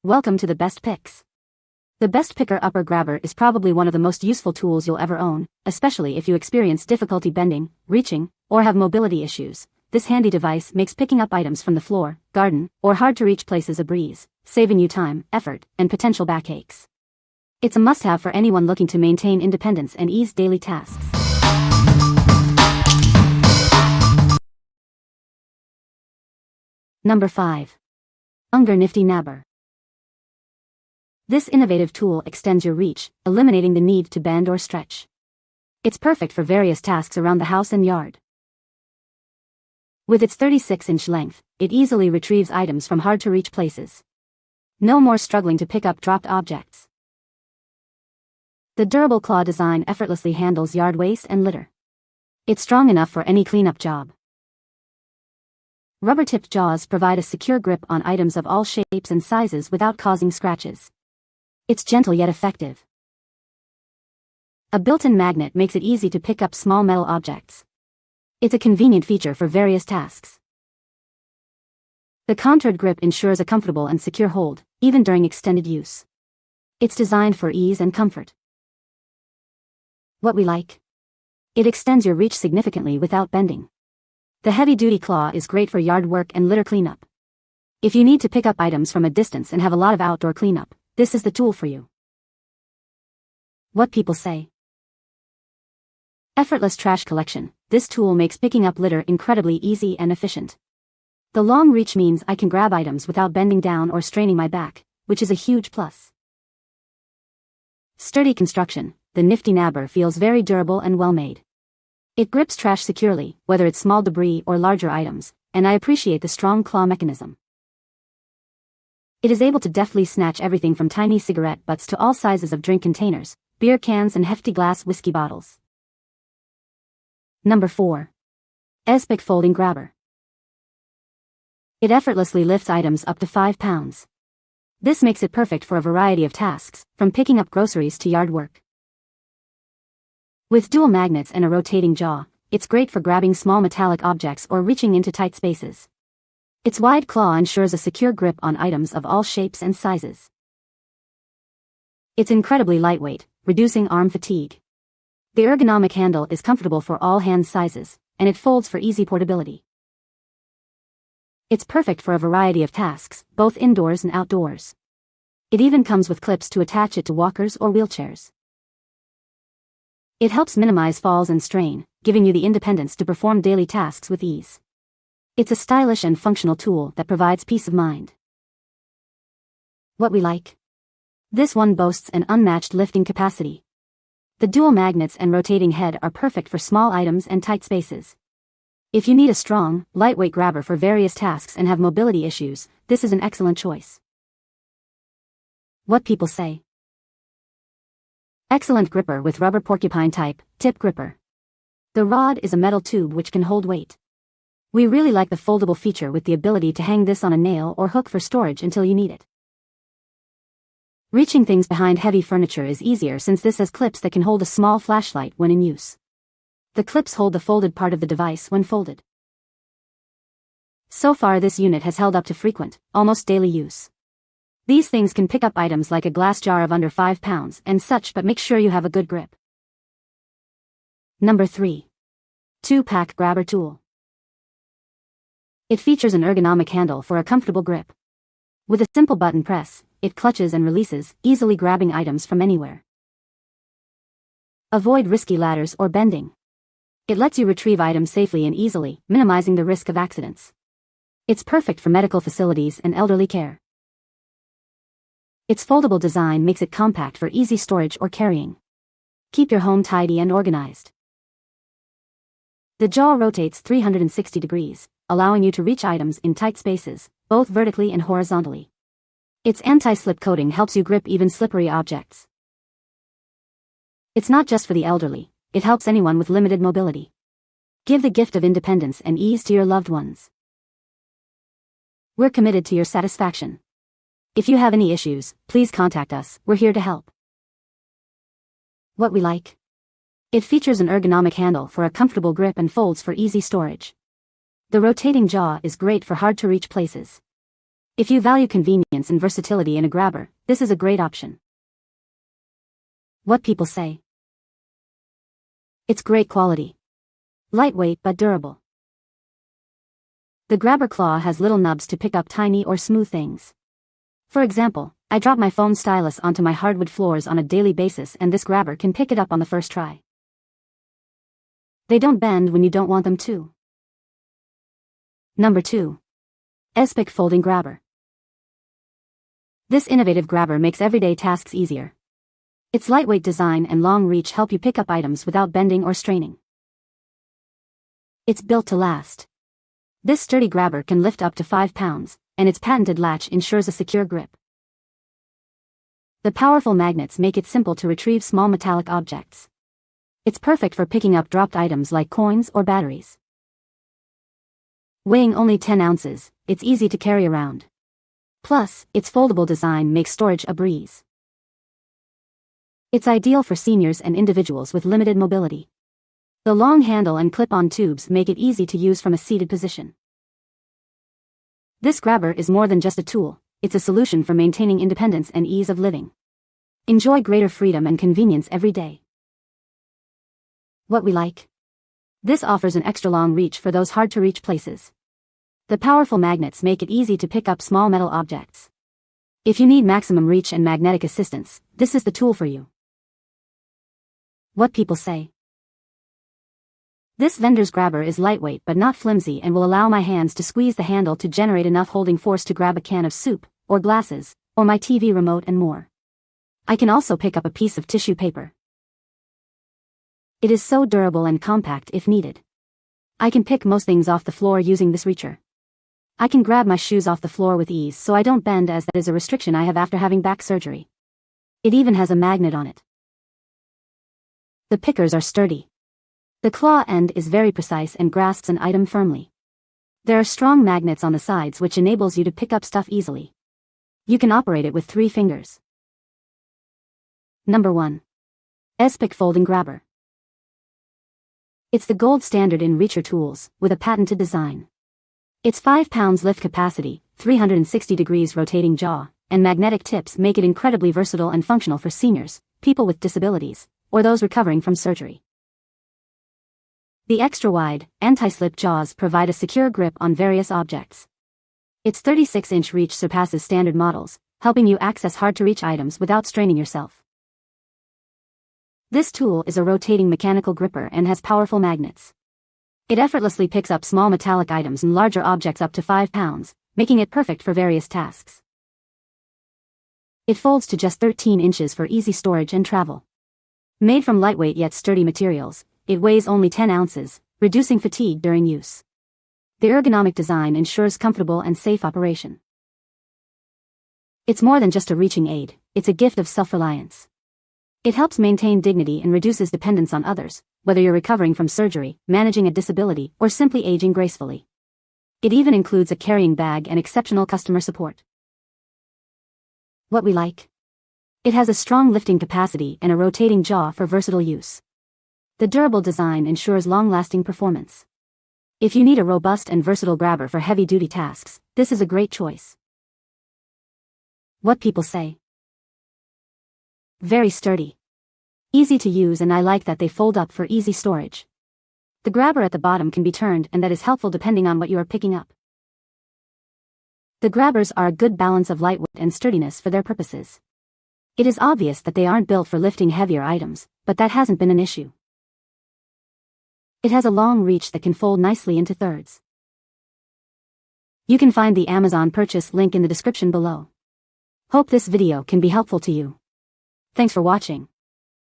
Welcome to the Best Picks. The Best Picker Upper Grabber is probably one of the most useful tools you'll ever own, especially if you experience difficulty bending, reaching, or have mobility issues. This handy device makes picking up items from the floor, garden, or hard-to-reach places a breeze, saving you time, effort, and potential backaches. It's a must-have for anyone looking to maintain independence and ease daily tasks. Number 5. Unger Nifty Nabber. This innovative tool extends your reach, eliminating the need to bend or stretch. It's perfect for various tasks around the house and yard. With its 36-inch length, it easily retrieves items from hard-to-reach places. No more struggling to pick up dropped objects. The durable claw design effortlessly handles yard waste and litter. It's strong enough for any cleanup job. Rubber-tipped jaws provide a secure grip on items of all shapes and sizes without causing scratches. It's gentle yet effective. A built-in magnet makes it easy to pick up small metal objects. It's a convenient feature for various tasks. The contoured grip ensures a comfortable and secure hold, even during extended use. It's designed for ease and comfort. What we like? It extends your reach significantly without bending. The heavy-duty claw is great for yard work and litter cleanup. If you need to pick up items from a distance and have a lot of outdoor cleanup, this is the tool for you. What people say. Effortless trash collection. This tool makes picking up litter incredibly easy and efficient. The long reach means I can grab items without bending down or straining my back, which is a huge plus. Sturdy construction. The Nifty Nabber feels very durable and well-made. It grips trash securely, whether it's small debris or larger items, and I appreciate the strong claw mechanism. It is able to deftly snatch everything from tiny cigarette butts to all sizes of drink containers, beer cans and hefty glass whiskey bottles. Number 4. EZPIK Folding Grabber. It effortlessly lifts items up to 5 pounds. This makes it perfect for a variety of tasks, from picking up groceries to yard work. With dual magnets and a rotating jaw, it's great for grabbing small metallic objects or reaching into tight spaces. Its wide claw ensures a secure grip on items of all shapes and sizes. It's incredibly lightweight, reducing arm fatigue. The ergonomic handle is comfortable for all hand sizes, and it folds for easy portability. It's perfect for a variety of tasks, both indoors and outdoors. It even comes with clips to attach it to walkers or wheelchairs. It helps minimize falls and strain, giving you the independence to perform daily tasks with ease. It's a stylish and functional tool that provides peace of mind. What we like? This one boasts an unmatched lifting capacity. The dual magnets and rotating head are perfect for small items and tight spaces. If you need a strong, lightweight grabber for various tasks and have mobility issues, this is an excellent choice. What people say. Excellent gripper with rubber porcupine type, tip gripper. The rod is a metal tube which can hold weight. We really like the foldable feature with the ability to hang this on a nail or hook for storage until you need it. Reaching things behind heavy furniture is easier since this has clips that can hold a small flashlight when in use. The clips hold the folded part of the device when folded. So far this unit has held up to frequent, almost daily use. These things can pick up items like a glass jar of under 5 pounds and such, but make sure you have a good grip. Number 3. 2-pack grabber tool. It features an ergonomic handle for a comfortable grip. With a simple button press, it clutches and releases, easily grabbing items from anywhere. Avoid risky ladders or bending. It lets you retrieve items safely and easily, minimizing the risk of accidents. It's perfect for medical facilities and elderly care. Its foldable design makes it compact for easy storage or carrying. Keep your home tidy and organized. The jaw rotates 360 degrees, allowing you to reach items in tight spaces, both vertically and horizontally. Its anti-slip coating helps you grip even slippery objects. It's not just for the elderly, it helps anyone with limited mobility. Give the gift of independence and ease to your loved ones. We're committed to your satisfaction. If you have any issues, please contact us, we're here to help. What we like? It features an ergonomic handle for a comfortable grip and folds for easy storage. The rotating jaw is great for hard-to-reach places. If you value convenience and versatility in a grabber, this is a great option. What people say. It's great quality. Lightweight but durable. The grabber claw has little nubs to pick up tiny or smooth things. For example, I drop my phone stylus onto my hardwood floors on a daily basis and this grabber can pick it up on the first try. They don't bend when you don't want them to. Number 2. EZPIK Folding Grabber. This innovative grabber makes everyday tasks easier. Its lightweight design and long reach help you pick up items without bending or straining. It's built to last. This sturdy grabber can lift up to 5 pounds, and its patented latch ensures a secure grip. The powerful magnets make it simple to retrieve small metallic objects. It's perfect for picking up dropped items like coins or batteries. Weighing only 10 ounces, it's easy to carry around. Plus, its foldable design makes storage a breeze. It's ideal for seniors and individuals with limited mobility. The long handle and clip-on tubes make it easy to use from a seated position. This grabber is more than just a tool, it's a solution for maintaining independence and ease of living. Enjoy greater freedom and convenience every day. What we like. This offers an extra long reach for those hard-to-reach places. The powerful magnets make it easy to pick up small metal objects. If you need maximum reach and magnetic assistance, this is the tool for you. What people say. This vendor's grabber is lightweight but not flimsy and will allow my hands to squeeze the handle to generate enough holding force to grab a can of soup, or glasses, or my TV remote and more. I can also pick up a piece of tissue paper. It is so durable and compact if needed. I can pick most things off the floor using this reacher. I can grab my shoes off the floor with ease so I don't bend, as that is a restriction I have after having back surgery. It even has a magnet on it. The pickers are sturdy. The claw end is very precise and grasps an item firmly. There are strong magnets on the sides which enables you to pick up stuff easily. You can operate it with 3 fingers. Number 1. EZPIK Folding Grabber. It's the gold standard in reacher tools, with a patented design. Its 5 pounds lift capacity, 360 degrees rotating jaw, and magnetic tips make it incredibly versatile and functional for seniors, people with disabilities, or those recovering from surgery. The extra-wide, anti-slip jaws provide a secure grip on various objects. Its 36-inch reach surpasses standard models, helping you access hard-to-reach items without straining yourself. This tool is a rotating mechanical gripper and has powerful magnets. It effortlessly picks up small metallic items and larger objects up to 5 pounds, making it perfect for various tasks. It folds to just 13 inches for easy storage and travel. Made from lightweight yet sturdy materials, it weighs only 10 ounces, reducing fatigue during use. The ergonomic design ensures comfortable and safe operation. It's more than just a reaching aid, it's a gift of self-reliance. It helps maintain dignity and reduces dependence on others, whether you're recovering from surgery, managing a disability, or simply aging gracefully. It even includes a carrying bag and exceptional customer support. What we like. It has a strong lifting capacity and a rotating jaw for versatile use. The durable design ensures long-lasting performance. If you need a robust and versatile grabber for heavy-duty tasks, this is a great choice. What people say. Very sturdy. Easy to use, and I like that they fold up for easy storage. The grabber at the bottom can be turned, and that is helpful depending on what you are picking up. The grabbers are a good balance of lightweight and sturdiness for their purposes. It is obvious that they aren't built for lifting heavier items, but that hasn't been an issue. It has a long reach that can fold nicely into thirds. You can find the Amazon purchase link in the description below. Hope this video can be helpful to you. Thanks for watching.